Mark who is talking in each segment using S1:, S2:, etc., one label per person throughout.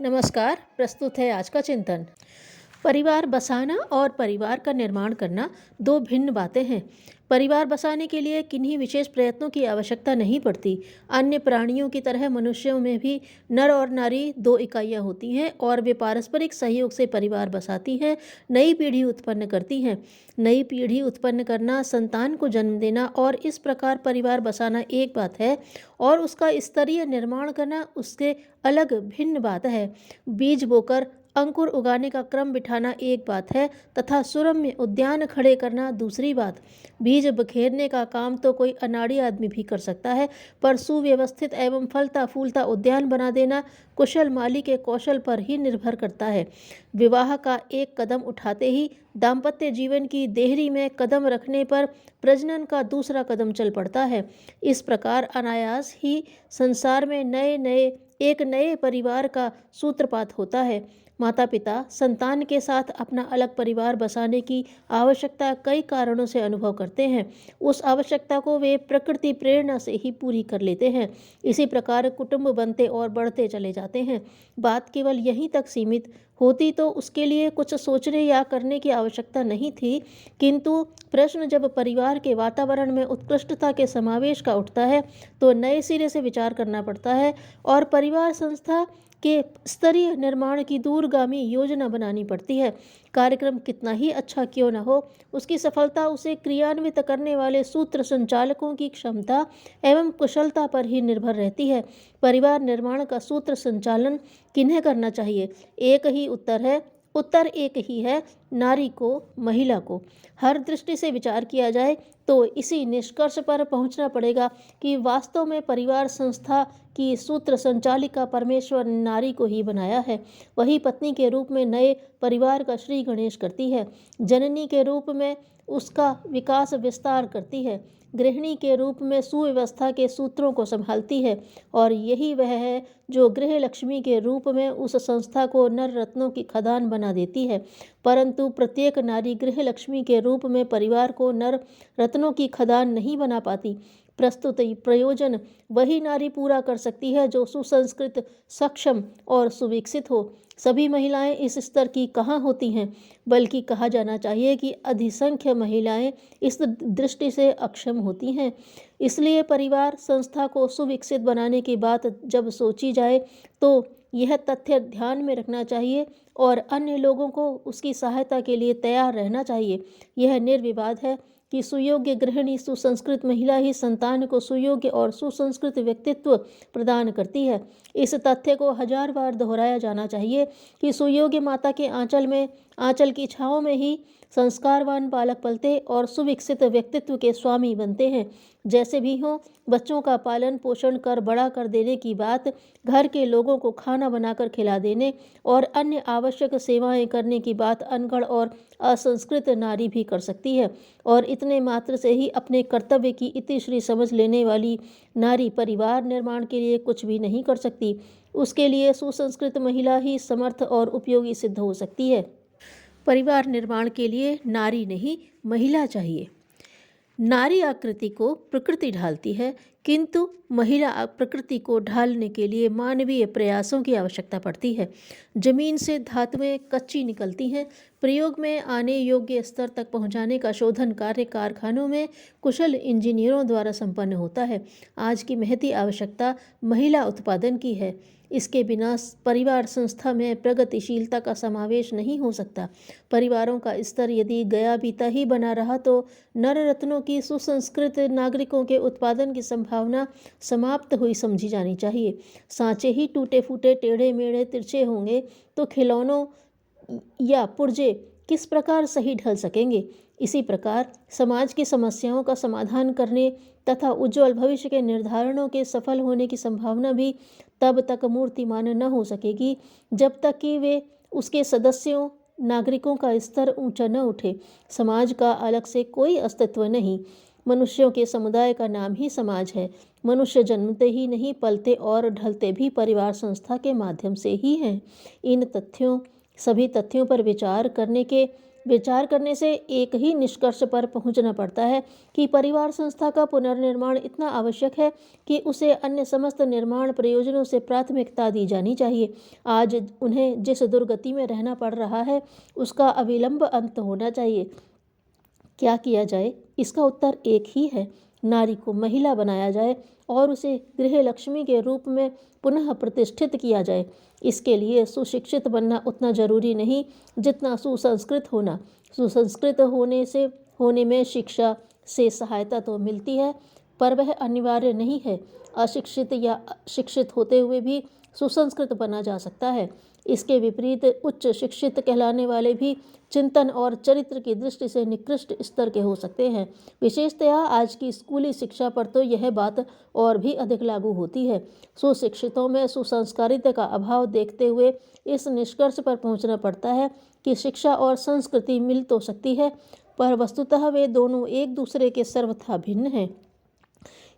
S1: नमस्कार। प्रस्तुत है आज का चिंतन। परिवार बसाना और परिवार का निर्माण करना दो भिन्न बातें हैं। परिवार बसाने के लिए किन्हीं विशेष प्रयत्नों की आवश्यकता नहीं पड़ती। अन्य प्राणियों की तरह मनुष्यों में भी नर और नारी दो इकाइयां होती हैं और वे पारस्परिक सहयोग से परिवार बसाती हैं, नई पीढ़ी उत्पन्न करती हैं। नई पीढ़ी उत्पन्न करना, संतान को जन्म देना और इस प्रकार परिवार बसाना एक बात है और उसका स्तरीय निर्माण करना उसके अलग भिन्न बात है। बीज बोकर अंकुर उगाने का क्रम बिठाना एक बात है तथा सुरम्य उद्यान खड़े करना दूसरी बात। बीज बखेरने का काम तो कोई अनाड़ी आदमी भी कर सकता है, पर सुव्यवस्थित एवं फलता फूलता उद्यान बना देना कुशल माली के कौशल पर ही निर्भर करता है। विवाह का एक कदम उठाते ही दाम्पत्य जीवन की देहरी में कदम रखने पर प्रजनन का दूसरा कदम चल पड़ता है। इस प्रकार अनायास ही संसार में एक नए परिवार का सूत्रपात होता है। माता पिता संतान के साथ अपना अलग परिवार बसाने की आवश्यकता कई कारणों से अनुभव करते हैं। उस आवश्यकता को वे प्रकृति प्रेरणा से ही पूरी कर लेते हैं। इसी प्रकार कुटुंब बनते और बढ़ते चले जाते हैं। बात केवल यहीं तक सीमित होती तो उसके लिए कुछ सोचने या करने की आवश्यकता नहीं थी, किंतु प्रश्न जब परिवार के वातावरण में उत्कृष्टता के समावेश का उठता है तो नए सिरे से विचार करना पड़ता है और परिवार संस्था के स्तरीय निर्माण की दूरगामी योजना बनानी पड़ती है। कार्यक्रम कितना ही अच्छा क्यों न हो, उसकी सफलता उसे क्रियान्वित करने वाले सूत्र संचालकों की क्षमता एवं कुशलता पर ही निर्भर रहती है। परिवार निर्माण का सूत्र संचालन किन्हें करना चाहिए? एक ही उत्तर है, उत्तर एक ही है, नारी को, महिला को। हर दृष्टि से विचार किया जाए तो इसी निष्कर्ष पर पहुंचना पड़ेगा कि वास्तव में परिवार संस्था की सूत्र संचालिका परमेश्वर ने नारी को ही बनाया है। वही पत्नी के रूप में नए परिवार का श्री गणेश करती है, जननी के रूप में उसका विकास विस्तार करती है, गृहिणी के रूप में सुव्यवस्था के सूत्रों को संभालती है और यही वह है जो गृह लक्ष्मी के रूप में उस संस्था को नर रत्नों की खदान बना देती है। परंतु प्रत्येक नारी गृह लक्ष्मी के रूप में परिवार को नर रत्नों की खदान नहीं बना पाती। प्रस्तुत प्रयोजन वही नारी पूरा कर सकती है जो सुसंस्कृत, सक्षम और सुविकसित हो। सभी महिलाएं इस स्तर की कहाँ होती हैं, बल्कि कहा जाना चाहिए कि अधिसंख्य महिलाएं इस दृष्टि से अक्षम होती हैं। इसलिए परिवार संस्था को सुविकसित बनाने की बात जब सोची जाए तो यह तथ्य ध्यान में रखना चाहिए और अन्य लोगों को उसकी सहायता के लिए तैयार रहना चाहिए। यह निर्विवाद है कि सुयोग्य गृहिणी, सुसंस्कृत महिला ही संतान को सुयोग्य और सुसंस्कृत व्यक्तित्व प्रदान करती है। इस तथ्य को हजार बार दोहराया जाना चाहिए कि सुयोग्य माता के आंचल की छाँव में ही संस्कारवान बालक पलते और सुविकसित व्यक्तित्व के स्वामी बनते हैं। जैसे भी हो, बच्चों का पालन पोषण कर बड़ा कर देने की बात घर के लोगों को खाना बनाकर खिला देने और अन्य आवश्यक सेवाएं करने की बात अनगढ़ और असंस्कृत नारी भी कर सकती है और इतने मात्र से ही अपने कर्तव्य की इतिश्री समझ लेने वाली नारी परिवार निर्माण के लिए कुछ भी नहीं कर सकती। उसके लिए सुसंस्कृत महिला ही समर्थ और उपयोगी सिद्ध हो सकती है। परिवार निर्माण के लिए नारी नहीं, महिला चाहिए। नारी आकृति को प्रकृति ढालती है, किंतु महिला प्रकृति को ढालने के लिए मानवीय प्रयासों की आवश्यकता पड़ती है। जमीन से धातुएं कच्ची निकलती हैं। प्रयोग में आने योग्य स्तर तक पहुंचाने का शोधन कार्य कारखानों में कुशल इंजीनियरों द्वारा संपन्न होता है। आज की महती आवश्यकता महिला उत्पादन की है। इसके बिना परिवार संस्था में प्रगतिशीलता का समावेश नहीं हो सकता। परिवारों का स्तर यदि गया बीता ही बना रहा तो नर रत्नों की सुसंस्कृत नागरिकों के उत्पादन की संभावना समाप्त हुई समझी जानी चाहिए। सांचे ही टूटे फूटे, टेढ़े मेढ़े, तिरछे होंगे तो खिलौनों या पुर्जे किस प्रकार सही ढल सकेंगे। इसी प्रकार समाज की समस्याओं का समाधान करने तथा उज्ज्वल भविष्य के निर्धारणों के सफल होने की संभावना भी तब तक मूर्तिमान न हो सकेगी जब तक कि वे उसके सदस्यों नागरिकों का स्तर ऊंचा न उठे। समाज का अलग से कोई अस्तित्व नहीं। मनुष्यों के समुदाय का नाम ही समाज है। मनुष्य जन्मते ही नहीं, पलते और ढलते भी परिवार संस्था के माध्यम से ही हैं। सभी तथ्यों पर विचार करने के विचार करने से एक ही निष्कर्ष पर पहुंचना पड़ता है कि परिवार संस्था का पुनर्निर्माण इतना आवश्यक है कि उसे अन्य समस्त निर्माण प्रयोजनों से प्राथमिकता दी जानी चाहिए। आज उन्हें जिस दुर्गति में रहना पड़ रहा है उसका अविलंब अंत होना चाहिए। क्या किया जाए? इसका उत्तर एक ही है, नारी को महिला बनाया जाए और उसे गृह लक्ष्मी के रूप में पुनः प्रतिष्ठित किया जाए। इसके लिए सुशिक्षित बनना उतना जरूरी नहीं जितना सुसंस्कृत होना। सुसंस्कृत होने में शिक्षा से सहायता तो मिलती है, पर वह अनिवार्य नहीं है। अशिक्षित या शिक्षित होते हुए भी सुसंस्कृत बना जा सकता है। इसके विपरीत उच्च शिक्षित कहलाने वाले भी चिंतन और चरित्र की दृष्टि से निकृष्ट स्तर के हो सकते हैं। विशेषतया आज की स्कूली शिक्षा पर तो यह बात और भी अधिक लागू होती है। सुशिक्षितों में सुसंस्कारिता का अभाव देखते हुए इस निष्कर्ष पर पहुंचना पड़ता है कि शिक्षा और संस्कृति मिल तो सकती है, पर वस्तुतः वे दोनों एक दूसरे के सर्वथा भिन्न हैं।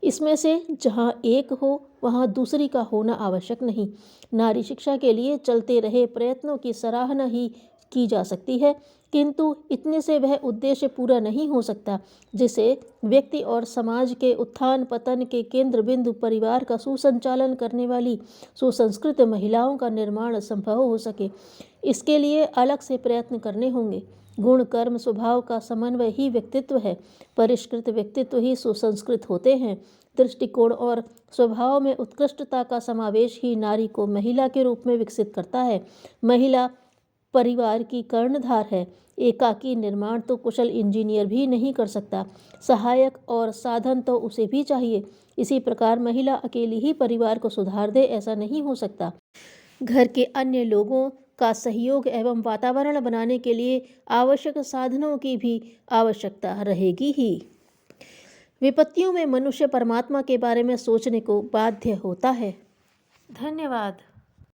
S1: इसमें से जहाँ एक हो वहाँ दूसरी का होना आवश्यक नहीं। नारी शिक्षा के लिए चलते रहे प्रयत्नों की सराहना ही की जा सकती है, किंतु इतने से वह उद्देश्य पूरा नहीं हो सकता जिसे व्यक्ति और समाज के उत्थान पतन के केंद्र बिंदु परिवार का सुसंचालन करने वाली सुसंस्कृत महिलाओं का निर्माण संभव हो सके। इसके लिए अलग से प्रयत्न करने होंगे। गुण कर्म स्वभाव का समन्वय ही व्यक्तित्व है। परिष्कृत व्यक्तित्व ही सुसंस्कृत होते हैं। दृष्टिकोण और स्वभाव में उत्कृष्टता का समावेश ही नारी को महिला के रूप में विकसित करता है। महिला परिवार की कर्णधार है। एकाकी निर्माण तो कुशल इंजीनियर भी नहीं कर सकता, सहायक और साधन तो उसे भी चाहिए। इसी प्रकार महिला अकेली ही परिवार को सुधार दे ऐसा नहीं हो सकता। घर के अन्य लोगों का सहयोग एवं वातावरण बनाने के लिए आवश्यक साधनों की भी आवश्यकता रहेगी ही। विपत्तियों में मनुष्य परमात्मा के बारे में सोचने को बाध्य होता है। धन्यवाद।